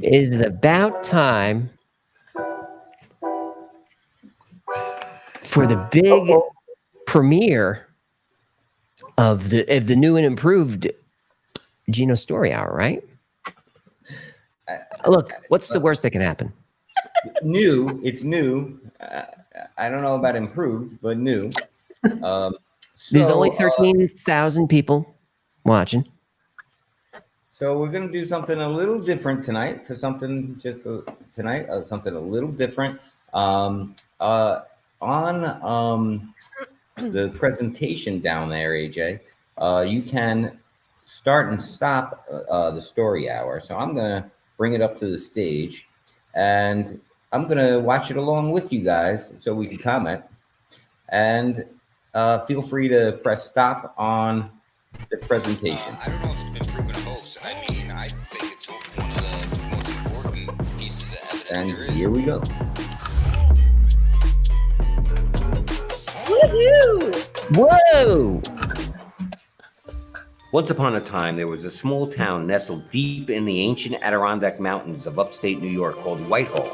Is it about time for the big premiere of the new and improved Gino Story Hour, right? Look, what's the worst that can happen? It's new. I don't know about improved, but new. There's only 13,000 people watching. So we're going to do something a little different tonight. Something a little different. On the presentation down there, AJ, you can start and stop the story hour. So I'm going to bring it up to the stage, and I'm going to watch it along with you guys so we can comment. And feel free to press stop on the presentation. I don't know if it's been proven a hoax. I mean, I think it's one of the most important pieces of evidence And there is. here we go. Woohoo! Whoa! Once upon a time, there was a small town nestled deep in the ancient Adirondack Mountains of upstate New York called Whitehall.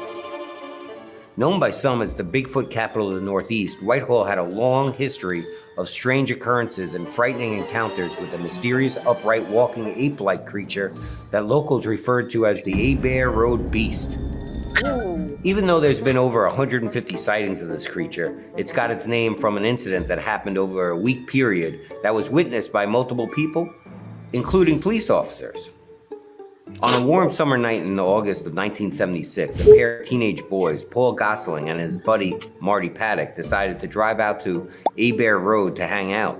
Known by some as the Bigfoot capital of the Northeast, Whitehall had a long history of strange occurrences and frightening encounters with a mysterious upright walking ape-like creature that locals referred to as the Abair Road Beast. Even though there's been over 150 sightings of this creature, it's got its name from an incident that happened over a week period that was witnessed by multiple people, including police officers. On a warm summer night in August of 1976, a pair of teenage boys, Paul Gosling and his buddy Marty Paddock, decided to drive out to Abair Road to hang out.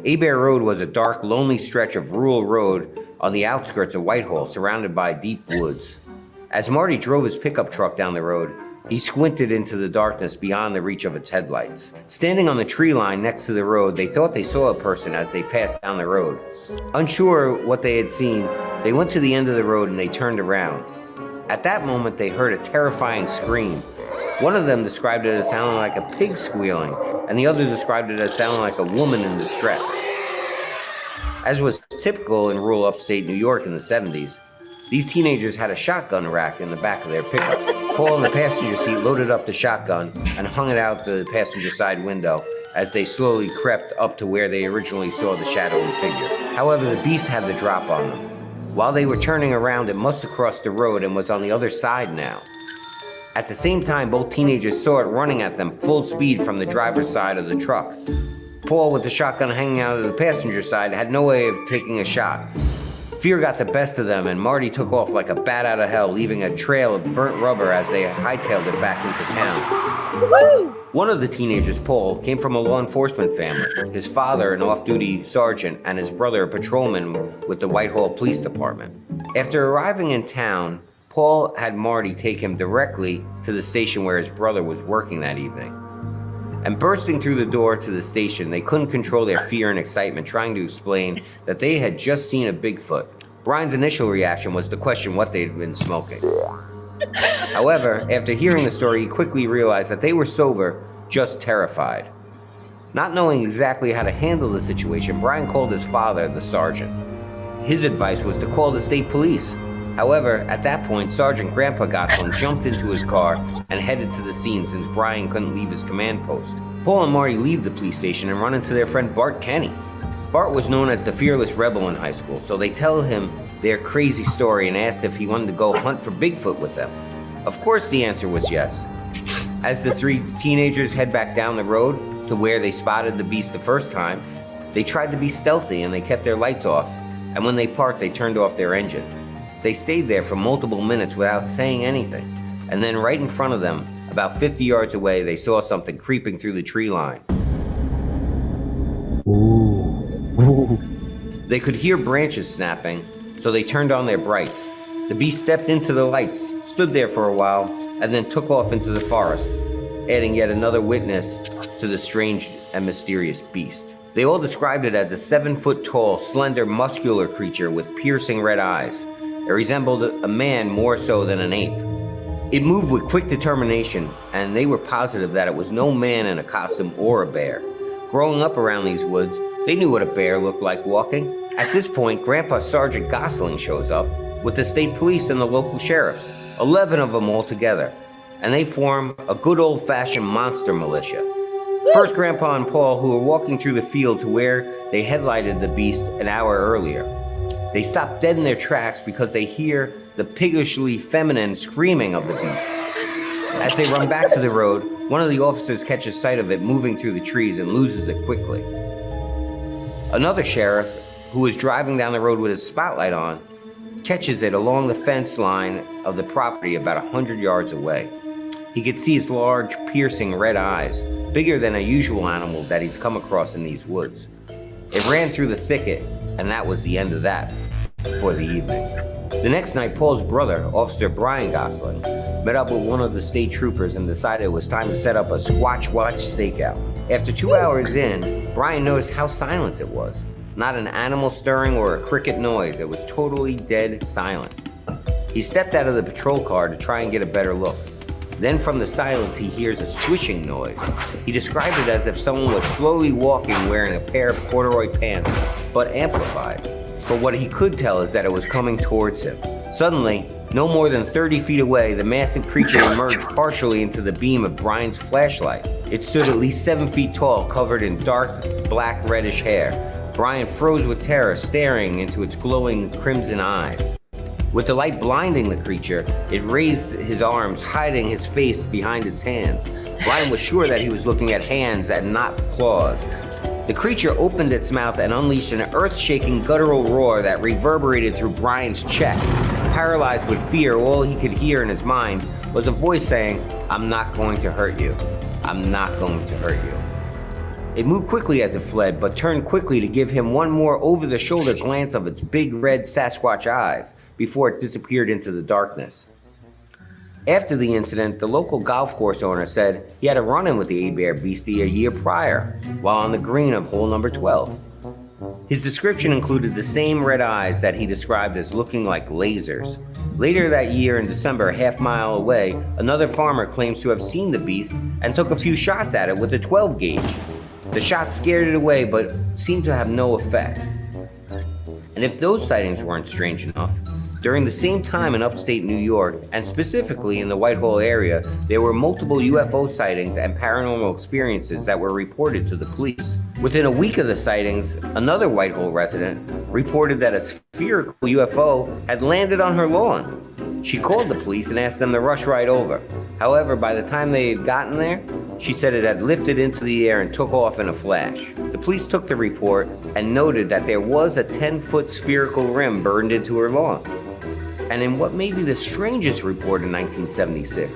Abair Road was a dark, lonely stretch of rural road on the outskirts of Whitehall, surrounded by deep woods. As Marty drove his pickup truck down the road, he squinted into the darkness beyond the reach of its headlights. Standing on the tree line next to the road, they thought they saw a person as they passed down the road. Unsure what they had seen, they went to the end of the road and they turned around. At that moment, they heard a terrifying scream. One of them described it as sounding like a pig squealing, and the other described it as sounding like a woman in distress. As was typical in rural upstate New York in the 70s, these teenagers had a shotgun rack in the back of their pickup. Paul in the passenger seat loaded up the shotgun and hung it out the passenger side window as they slowly crept up to where they originally saw the shadowy figure. However, the beast had the drop on them. While they were turning around, it must have crossed the road and was on the other side now. At the same time, both teenagers saw it running at them full speed from the driver's side of the truck. Paul, with the shotgun hanging out of the passenger side, had no way of taking a shot. Fear got the best of them, and Marty took off like a bat out of hell, leaving a trail of burnt rubber as they hightailed it back into town. Woo! One of the teenagers, Paul, came from a law enforcement family. His father, an off-duty sergeant, and his brother, a patrolman with the Whitehall Police Department. After arriving in town, Paul had Marty take him directly to the station where his brother was working that evening. And bursting through the door to the station, they couldn't control their fear and excitement, trying to explain that they had just seen a Bigfoot. Brian's initial reaction was to question what they'd been smoking. However, after hearing the story, he quickly realized that they were sober, just terrified. Not knowing exactly how to handle the situation, Brian called his father, the sergeant. His advice was to call the state police. However, at that point, Sergeant Grandpa Gosling jumped into his car and headed to the scene since Brian couldn't leave his command post. Paul and Marty leave the police station and run into their friend Bart Kenny. Bart was known as the fearless rebel in high school, so they tell him their crazy story and asked if he wanted to go hunt for Bigfoot with them. Of course the answer was yes. As the three teenagers head back down the road to where they spotted the beast the first time, they tried to be stealthy and they kept their lights off, and when they parked, they turned off their engine. They stayed there for multiple minutes without saying anything, and then right in front of them, about 50 yards away, they saw something creeping through the tree line. They could hear branches snapping, so they turned on their brights. The beast stepped into the lights, stood there for a while, and then took off into the forest, adding yet another witness to the strange and mysterious beast. They all described it as a 7-foot-tall, slender, muscular creature with piercing red eyes. It resembled a man more so than an ape. It moved with quick determination, and they were positive that it was no man in a costume or a bear. Growing up around these woods, they knew what a bear looked like walking. At this point, Grandpa Sergeant Gosling shows up. with the state police and the local sheriffs, 11 of them all together, and they form a good old-fashioned monster militia. First, Grandpa and Paul, who were walking through the field to where they headlighted the beast an hour earlier. They stop dead in their tracks because they hear the piggishly feminine screaming of the beast. As they run back to the road, one of the officers catches sight of it moving through the trees and loses it quickly. Another sheriff, who is driving down the road with his spotlight on, catches it along the fence line of the property about 100 yards away. He could see its large, piercing red eyes, bigger than a usual animal that he's come across in these woods. It ran through the thicket, and that was the end of that for the evening. The next night, Paul's brother, Officer Brian Gosling, met up with one of the state troopers and decided it was time to set up a Squatch Watch stakeout. After 2 hours in, Brian noticed how silent it was. Not an animal stirring or a cricket noise. It was totally dead silent. He stepped out of the patrol car to try and get a better look. Then from the silence, he hears a swishing noise. He described it as if someone was slowly walking wearing a pair of corduroy pants, but amplified. But what he could tell is that it was coming towards him. Suddenly, no more than 30 feet away, the massive creature emerged partially into the beam of Brian's flashlight. It stood at least 7 feet tall, covered in dark, black, reddish hair. Brian froze with terror, staring into its glowing crimson eyes. With the light blinding the creature, it raised his arms, hiding his face behind its hands. Brian was sure that he was looking at hands and not claws. The creature opened its mouth and unleashed an earth-shaking guttural roar that reverberated through Brian's chest. Paralyzed with fear, all he could hear in his mind was a voice saying, "I'm not going to hurt you. I'm not going to hurt you." It moved quickly as it fled, but turned quickly to give him one more over-the-shoulder glance of its big red Sasquatch eyes before it disappeared into the darkness. After the incident, the local golf course owner said he had a run-in with the Abair beastie a year prior, while on the green of hole number 12. His description included the same red eyes that he described as looking like lasers. Later that year in December, a half-mile away, another farmer claims to have seen the beast and took a few shots at it with a 12 gauge. The shots scared it away, but seemed to have no effect. And if those sightings weren't strange enough, during the same time in upstate New York, and specifically in the Whitehall area, there were multiple UFO sightings and paranormal experiences that were reported to the police. Within a week of the sightings, another Whitehall resident reported that a spherical UFO had landed on her lawn. She called the police and asked them to rush right over. However, by the time they had gotten there, she said it had lifted into the air and took off in a flash. The police took the report and noted that there was a 10-foot spherical rim burned into her lawn. And in what may be the strangest report in 1976,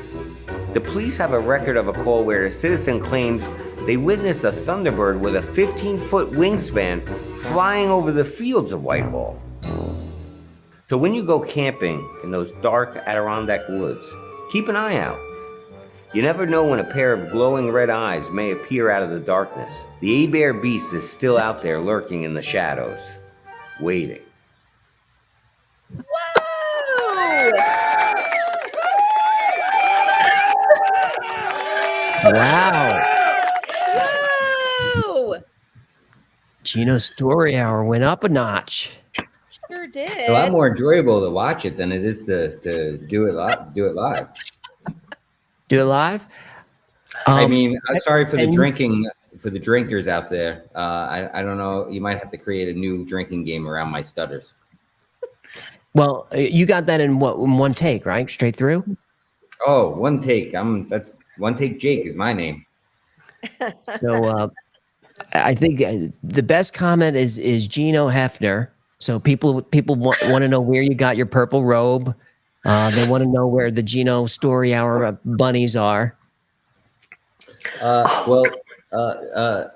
the police have a record of a call where a citizen claims they witnessed a Thunderbird with a 15-foot wingspan flying over the fields of Whitehall. So when you go camping in those dark Adirondack woods, keep an eye out. You never know when a pair of glowing red eyes may appear out of the darkness. The Abair beast is still out there lurking in the shadows, waiting. Wow. Whoa! Gino's story hour went up a notch. Sure did. It's a lot more enjoyable to watch it than it is to do it live. Do it live. Do it live? I mean, I'm sorry for the and- drinking, for the drinkers out there. I don't know. You might have to create a new drinking game around my stutters. Well, you got that in one take, right? Straight through? Oh, one take. That's one take. Jake is my name. So I think the best comment is Gino Hefner. So people want to know where you got your purple robe. They want to know where the Gino Story Hour bunnies are. The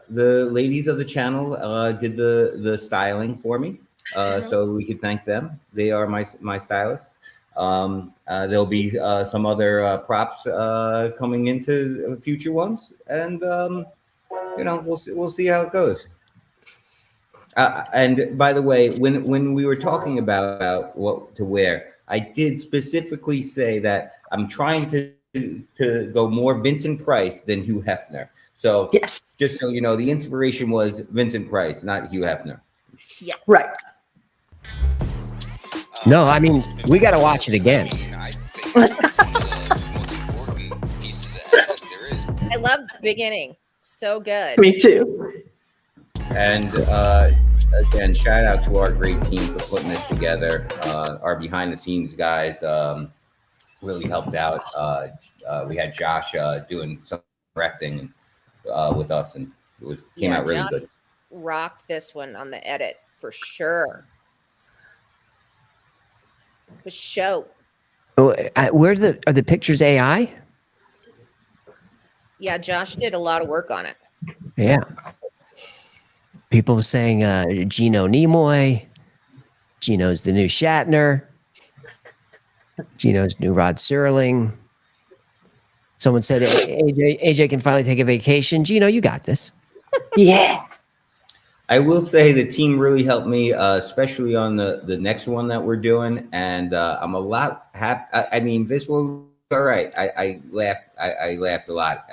ladies of the channel did the styling for me, so we could thank them. They are my stylists. There'll be some other props coming into future ones, and we'll see how it goes. And by the way, when we were talking about what to wear, I did specifically say that I'm trying to go more Vincent Price than Hugh Hefner. So Yes. just so you know, the inspiration was Vincent Price, not Hugh Hefner. Yes. Right. No, I mean, we got to watch it again. I think it's one of the most important pieces of evidence there is. I love the beginning. So good. Me too. And again, shout out to our great team for putting this together. Our behind the scenes guys really helped out. We had Josh doing some directing with us, and it came out really Josh good. rocked this one on the edit for sure. The show. Oh, are the pictures AI? Yeah, Josh did a lot of work on it. Yeah. People were saying Gino Nimoy. Gino's the new Shatner. Gino's new Rod Serling. Someone said AJ can finally take a vacation. Gino, you got this. Yeah. I will say the team really helped me, especially on the next one that we're doing, and I'm a lot happy. I mean, this was all right. I laughed. I laughed a lot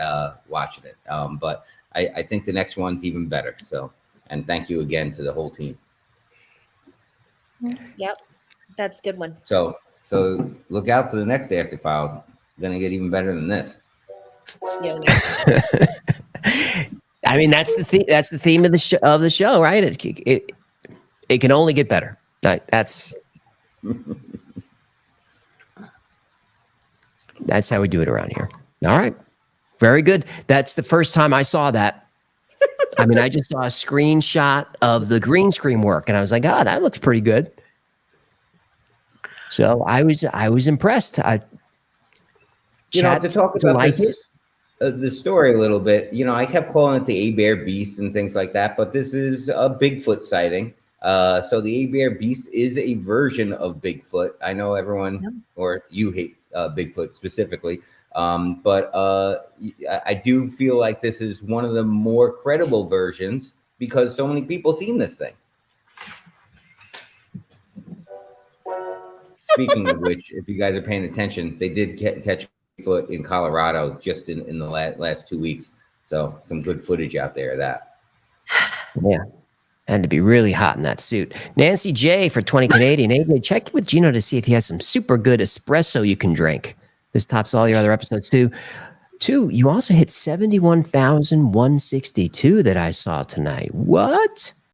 watching it. But I think the next one's even better. So, and thank you again to the whole team. Yep. That's a good one. So look out for the next After Files. Gonna get even better than this. Yeah, I mean, that's the theme. That's the theme of the show, right? It can only get better. That's how we do it around here. All right, very good. That's the first time I saw that. I mean, I just saw a screenshot of the green screen work, and I was like, "Ah, that looks pretty good." So I was impressed. To talk about this, the story a little bit, I kept calling it the Abair Beast and things like that, but this is a Bigfoot sighting. So the Abair Beast is a version of Bigfoot. I know everyone, or you hate Bigfoot specifically, but I do feel like this is one of the more credible versions because so many people seen this thing. Speaking of which, if you guys are paying attention, they did catch Bigfoot in Colorado just in the last 2 weeks. So some good footage out there of that. Yeah. And to be really hot in that suit. Nancy J for 20 Canadian. AJ, check with Gino to see if he has some super good espresso you can drink. This tops all your other episodes too. You also hit 71,162 that I saw tonight. What?